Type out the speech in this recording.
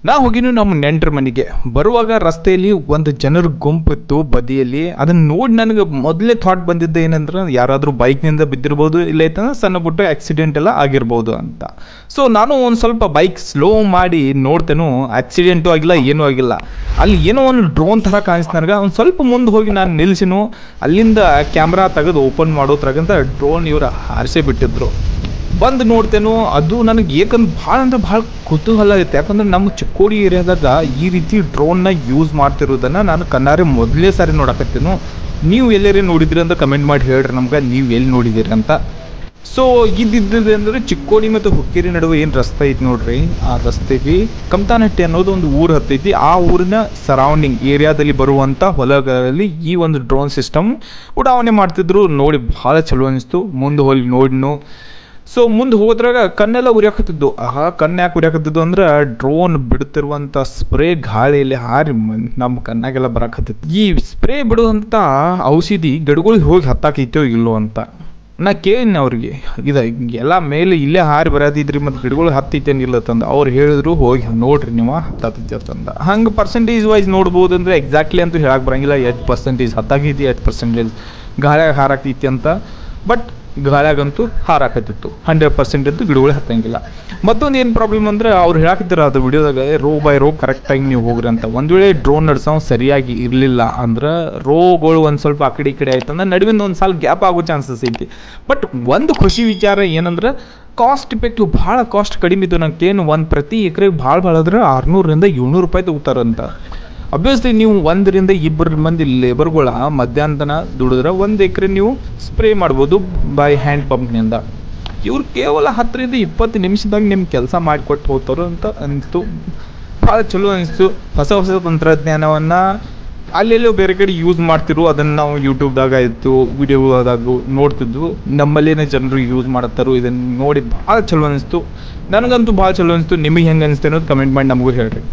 ನಾ ಹೋಗಿನು ನಮ್ಮ ನೆಂಟರ ಮನೆಗೆ ಬರುವಾಗ ರಸ್ತೆಯಲ್ಲಿ ಒಂದು ಜನರ ಗುಂಪಿತ್ತು ಬದಿಯಲ್ಲಿ. ಅದನ್ನ ನೋಡಿ ನನಗೆ ಮೊದಲೇ ಥಾಟ್ ಬಂದಿದ್ದ ಏನಂದ್ರೆ ಯಾರಾದರೂ ಬೈಕ್ನಿಂದ ಬಿದ್ದಿರ್ಬೋದು, ಇಲ್ಲ ಐತಂದ್ರೆ ಸಣ್ಣ ಪುಟ್ಟ ಆಕ್ಸಿಡೆಂಟ್ ಎಲ್ಲ ಆಗಿರ್ಬೋದು ಅಂತ. ಸೊ ನಾನು ಒಂದು ಸ್ವಲ್ಪ ಬೈಕ್ ಸ್ಲೋ ಮಾಡಿ ನೋಡ್ತೇನೋ, ಆಕ್ಸಿಡೆಂಟು ಆಗಿಲ್ಲ, ಏನೂ ಆಗಿಲ್ಲ. ಅಲ್ಲಿ ಏನೋ ಒಂದು ಡ್ರೋನ್ ಥರ ಕಾಣಿಸ್ತು ನನಗೆ. ಒಂದು ಸ್ವಲ್ಪ ಮುಂದೆ ಹೋಗಿ ನಾನು ನಿಲ್ಸಿನು, ಅಲ್ಲಿಂದ ಕ್ಯಾಮ್ರಾ ತೆಗೆದು ಓಪನ್ ಮಾಡೋದ್ರಾಗಂತ ಡ್ರೋನ್ ಇವರು ಹಾರಿಸೇ ಬಿಟ್ಟಿದ್ರು. ಬಂದು ನೋಡ್ತೇನೋ, ಅದು ನನಗೆ ಏಕಂದ್ರೆ ಭಾಳ ಅಂದ್ರೆ ಭಾಳ ಕುತೂಹಲ ಇತ್ತು. ಯಾಕಂದ್ರೆ ನಮ್ಮ ಚಿಕ್ಕೋಡಿ ಏರಿಯಾದಾಗ ಈ ರೀತಿ ಡ್ರೋನ್ನ ಯೂಸ್ ಮಾಡ್ತಿರೋದನ್ನು ನಾನು ಕಣ್ಣಾರೆ ಮೊದಲೇ ಸಾರಿ ನೋಡಕತ್ತೇನು. ನೀವು ಎಲ್ಲರೇ ನೋಡಿದ್ರಿ ಅಂತ ಕಮೆಂಟ್ ಮಾಡಿ ಹೇಳ್ರಿ ನಮ್ಗೆ, ನೀವು ಎಲ್ಲಿ ನೋಡಿದ್ದೀರಿ ಅಂತ. ಸೊ ಇದ್ದಿದ್ದೆ ಅಂದರೆ ಚಿಕ್ಕೋಡಿ ಮತ್ತು ಹುಕ್ಕೇರಿ ನಡುವೆ ಏನು ರಸ್ತೆ ಐತಿ ನೋಡ್ರಿ, ಆ ರಸ್ತೆಗೆ ಕಮ್ತಾನಹಟ್ಟಿ ಅನ್ನೋದು ಒಂದು ಊರು ಹತ್ತೈತಿ. ಆ ಊರಿನ ಸರೌಂಡಿಂಗ್ ಏರಿಯಾದಲ್ಲಿ ಬರುವಂಥ ಹೊಲಗಳಲ್ಲಿ ಈ ಒಂದು ಡ್ರೋನ್ ಸಿಸ್ಟಮ್ ಉಡಾವಣೆ ಮಾಡ್ತಿದ್ರು. ನೋಡಿ ಭಾಳ ಚಲೋ ಅನಿಸ್ತು. ಮುಂದೆ ಹೋಗಿ ನೋಡಿನು. ಸೊ ಮುಂದೆ ಹೋದ್ರಾಗ ಕಣ್ಣೆಲ್ಲ ಉರಿಯಾಕತ್ತಿದ್ದು. ಕಣ್ಣು ಯಾಕೆ ಉರಿಯಾಕತ್ತಿದ್ದು ಅಂದ್ರೆ ಡ್ರೋನ್ ಬಿಡುತ್ತಿರುವಂಥ ಸ್ಪ್ರೇ ಗಾಳಿಯಲ್ಲಿ ಹಾರಿ ನಮ್ಮ ಕಣ್ಣಾಗೆಲ್ಲ ಬರಾಕತ್ತಿತ್ತು. ಈ ಸ್ಪ್ರೇ ಬಿಡುವಂಥ ಔಷಧಿ ಗಿಡಗಳಿಗೆ ಹೋಗಿ ಹತ್ತಾಕೈತೋ ಇಲ್ಲೋ ಅಂತ ನಾ ಕೇಳಿನಿ ಅವ್ರಿಗೆ. ಇದು ಎಲ್ಲ ಮೇಲೆ ಇಲ್ಲೇ ಹಾರಿ ಬರೋದಿದ್ರಿ ಮತ್ತು ಗಿಡಗಳು ಹತ್ತೈತೇನಿಲ್ಲ ತಂದು ಅವ್ರು ಹೇಳಿದ್ರು, ಹೋಗಿ ನೋಡ್ರಿ ನೀವು ಹತ್ತೈತಿ ಅಂತಂದ. ಹಂಗೆ ಪರ್ಸೆಂಟೇಜ್ ವೈಸ್ ನೋಡ್ಬೋದು ಅಂದರೆ ಎಕ್ಸಾಕ್ಟ್ಲಿ ಅಂತೂ ಹೇಳಕ್ಕೆ ಬರೋಂಗಿಲ್ಲ ಎಷ್ಟು ಪರ್ಸೆಂಟೇಜ್ ಹತ್ತಾಕೈತಿ, ಎಷ್ಟು ಪರ್ಸೆಂಟೇಜ್ ಗಾಳಿಯಾಗ ಹಾರಾಕ್ತೈತಿ ಅಂತ. ಬಟ್ ಗಾಳಿಯಾಗಂತೂ ಹಾರಾಕತ್ತಿತ್ತು. 100% ಅಂತೂ ಗಿಡಗಳು ಹತ್ತಂಗಿಲ್ಲ. ಮತ್ತೊಂದು ಏನು ಪ್ರಾಬ್ಲಮ್ ಅಂದರೆ ಅವ್ರು ಹೇಳಾಕತ್ತಿರ ಅದು ವಿಡಿಯೋದಾಗ, ರೋ ಬೈ ರೋ ಕರೆಕ್ಟಾಗಿ ನೀವು ಹೋಗ್ರಿ ಅಂತ. ಒಂದು ವೇಳೆ ಡ್ರೋನ್ ನಡ್ಸೋ ಸರಿಯಾಗಿ ಇರಲಿಲ್ಲ ಅಂದ್ರೆ ರೋಗಳು ಒಂದು ಸ್ವಲ್ಪ ಆ ಕಡೆ ಈ ಕಡೆ ಆಯ್ತು ಅಂದ್ರೆ ನಡುವಿನ ಒಂದು ಸಾಲ ಗ್ಯಾಪ್ ಆಗೋ ಚಾನ್ಸಸ್ ಐತಿ. ಬಟ್ ಒಂದು ಖುಷಿ ವಿಚಾರ ಏನಂದ್ರೆ ಕಾಸ್ಟ್ ಇಫೆಕ್ಟಿವ್, ಭಾಳ ಕಾಸ್ಟ್ ಕಡಿಮೆ ಇತ್ತು. ನನಗೇನು ಒಂದು ಪ್ರತಿ ಎಕರೆಗೆ ಭಾಳ ಅಂದ್ರೆ 600 - 700 ರೂಪಾಯಿ ತಗೋತಾರಂತ. ಅಬ್ವಿಯಸ್ಲಿ ನೀವು 1 - 2 ಮಂದಿ ಲೇಬರ್ಗಳ ಮಧ್ಯಾಹ್ನ ದುಡಿದ್ರೆ 1 ಎಕರೆ ನೀವು ಸ್ಪ್ರೇ ಮಾಡ್ಬೋದು ಬೈ ಹ್ಯಾಂಡ್ ಪಂಪ್ನಿಂದ. ಇವ್ರು ಕೇವಲ 10 - 20 ನಿಮಿಷದಾಗ ನಿಮ್ಮ ಕೆಲಸ ಮಾಡಿಕೊಟ್ಟು ಹೋಗ್ತಾರೋ ಅಂತ ಅನಿಸ್ತು. ಭಾಳ ಚಲೋ ಅನಿಸ್ತು. ಹೊಸ ಹೊಸ ತಂತ್ರಜ್ಞಾನವನ್ನು ಅಲ್ಲೆಲ್ಲೋ ಬೇರೆ ಕಡೆ ಯೂಸ್ ಮಾಡ್ತಿರು. ಅದನ್ನು ನಾವು ಯೂಟ್ಯೂಬ್ದಾಗ ಇತ್ತು ವಿಡಿಯೋದಾಗ ನೋಡ್ತಿದ್ವು. ನಮ್ಮಲ್ಲಿನೇ ಜನರು ಯೂಸ್ ಮಾಡತ್ತಾರು. ಇದನ್ನು ನೋಡಿ ಭಾಳ ಚಲೋ ಅನಿಸ್ತು. ನನಗಂತೂ ಭಾಳ ಚಲೋ ಅನಿಸ್ತು. ನಿಮಗೆ ಹೆಂಗೆ ಅನಿಸ್ತು ಅನ್ನೋದು ಕಮೆಂಟ್ ಮಾಡಿ ನಮಗೂ ಹೇಳ್ರಿ.